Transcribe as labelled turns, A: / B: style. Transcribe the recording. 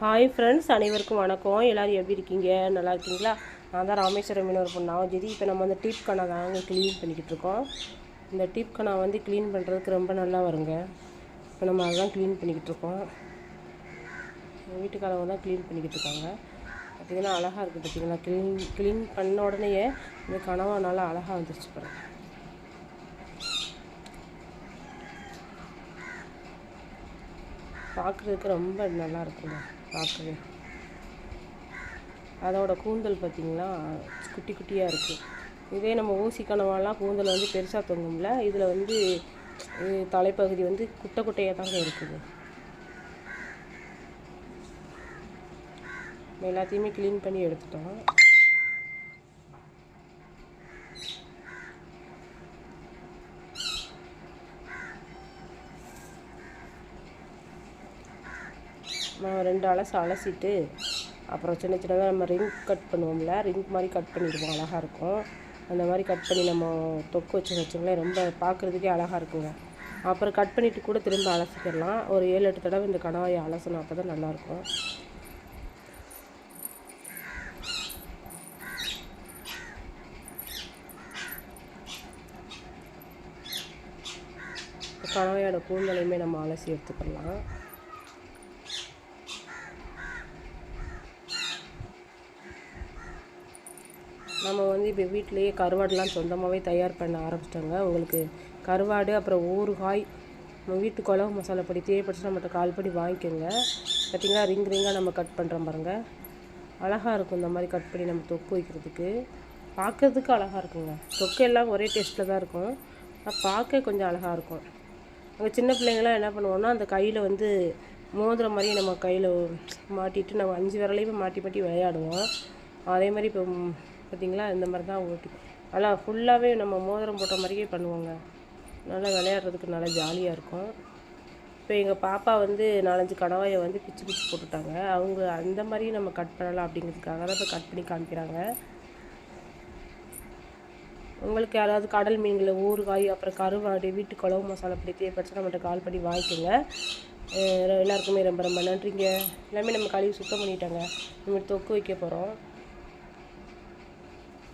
A: Hi friends, அனைவருக்கும் வணக்கம். எல்லோரும் எப்படி இருக்கீங்க? நல்லா இருக்கீங்களா? நான் தான் ராமேஸ்வரம் மீனவர் பொண்ணு ஜெதி. இப்போ நம்ம வந்து டீப் கணா தாங்க க்ளீன் பண்ணிக்கிட்டு இருக்கோம். இந்த டீப் கணா வந்து க்ளீன் பண்ணுறதுக்கு ரொம்ப நல்லா வருங்க. இப்போ நம்ம அதெல்லாம் க்ளீன் பண்ணிக்கிட்டு இருக்கோம். வீட்டுக்காரவங்க தான் க்ளீன் பண்ணிக்கிட்டு இருக்காங்க. பார்த்திங்கன்னா அழகாக இருக்குது. பார்த்திங்கன்னா க்ளீன் பண்ண உடனேயே இந்த கனவா நல்லா அழகாக வந்துருச்சு பாருங்கள். பார்க்குறதுக்கு ரொம்ப நல்லா இருக்குங்க. பார்க்கவே அதோட கூந்தல் பார்த்திங்கன்னா குட்டி குட்டியாக இருக்குது. இதே நம்ம ஊசி கனவாலாம் கூந்தல் வந்து பெருசாக தொங்கும்ல, இதில் வந்து தலைப்பகுதி வந்து குட்டை குட்டையாக தாங்க இருக்குது. எல்லாத்தையுமே க்ளீன் பண்ணி எடுத்துட்டோம். நான் 2 அலசிட்டு அப்புறம் சின்ன சின்னதாக நம்ம ரிங் கட் பண்ணுவோம்ல, ரிங் மாதிரி கட் பண்ணிடுவோம். அழகாக இருக்கும். அந்த மாதிரி கட் பண்ணி நம்ம தொக்கு வச்சுங்களேன், ரொம்ப பார்க்குறதுக்கே அழகாக இருக்குங்க. அப்புறம் கட் பண்ணிவிட்டு கூட திரும்ப அலசிக்கிடலாம். ஒரு 7-8 தடவை இந்த கணவாயை அலசணும், அப்போ தான் நல்லாயிருக்கும். கணவாயோட கூந்தலையுமே நம்ம அலசி எடுத்துக்கலாம். நம்ம வந்து இப்போ வீட்டிலையே கருவாடுலாம் சொந்தமாகவே தயார் பண்ண ஆரம்பிச்சிட்டோங்க. உங்களுக்கு கருவாடு அப்புறம் ஊறுகாய் நம்ம வீட்டு குழம்பு மசாலா பொடி தேவைப்பட்டு நம்மகிட்ட கால் பண்ணி வாங்கிக்கோங்க. பார்த்திங்கன்னா ரிங்காக நம்ம கட் பண்ணுறோம் பாருங்கள். அழகாக இருக்கும் இந்த மாதிரி கட் பண்ணி நம்ம தொக்கு வைக்கிறதுக்கு. பார்க்குறதுக்கு அழகாக இருக்குங்க. தொக்கு எல்லாம் ஒரே டேஸ்ட்டில் தான் இருக்கும், பார்க்க கொஞ்சம் அழகாக இருக்கும். அங்கே சின்ன பிள்ளைங்களாம் என்ன பண்ணுவோன்னா, அந்த கையில் வந்து மோதிரம் மாதிரியே நம்ம கையில் மாட்டிட்டு நம்ம 5 விரலையுமே மாட்டி மாட்டி விளையாடுவோம். அதே மாதிரி இப்போ பார்த்திங்களா இந்த மாதிரி தான் ஓட்டி நல்லா ஃபுல்லாகவே நம்ம மோதிரம் போட்ட மாதிரியே பண்ணுவோங்க. நல்லா விளையாடுறதுக்கு நல்லா ஜாலியாக இருக்கும். இப்போ எங்கள் பாப்பா வந்து 4-5 கணவாயை வந்து பிச்சு போட்டுட்டாங்க. அவங்க அந்த மாதிரியும் நம்ம கட் பண்ணலாம் அப்படிங்கிறதுக்காக தான் இப்போ கட் பண்ணி காமிக்கிறாங்க. உங்களுக்கு யாராவது கடல் மீன்கள் ஊறுகாய் அப்புறம் கருவாடு வீட்டு குழம்பு மசாலா பொடி தேவைப்பட்டு நம்மகிட்ட கால் பண்ணி வாங்கிக்கோங்க. எல்லாருக்குமே ரொம்ப ரொம்ப நன்றிங்க. எல்லாமே நம்ம கழுவி சுத்தம் பண்ணிட்டோங்க. நம்ம தொக்கு வைக்க போகிறோம்.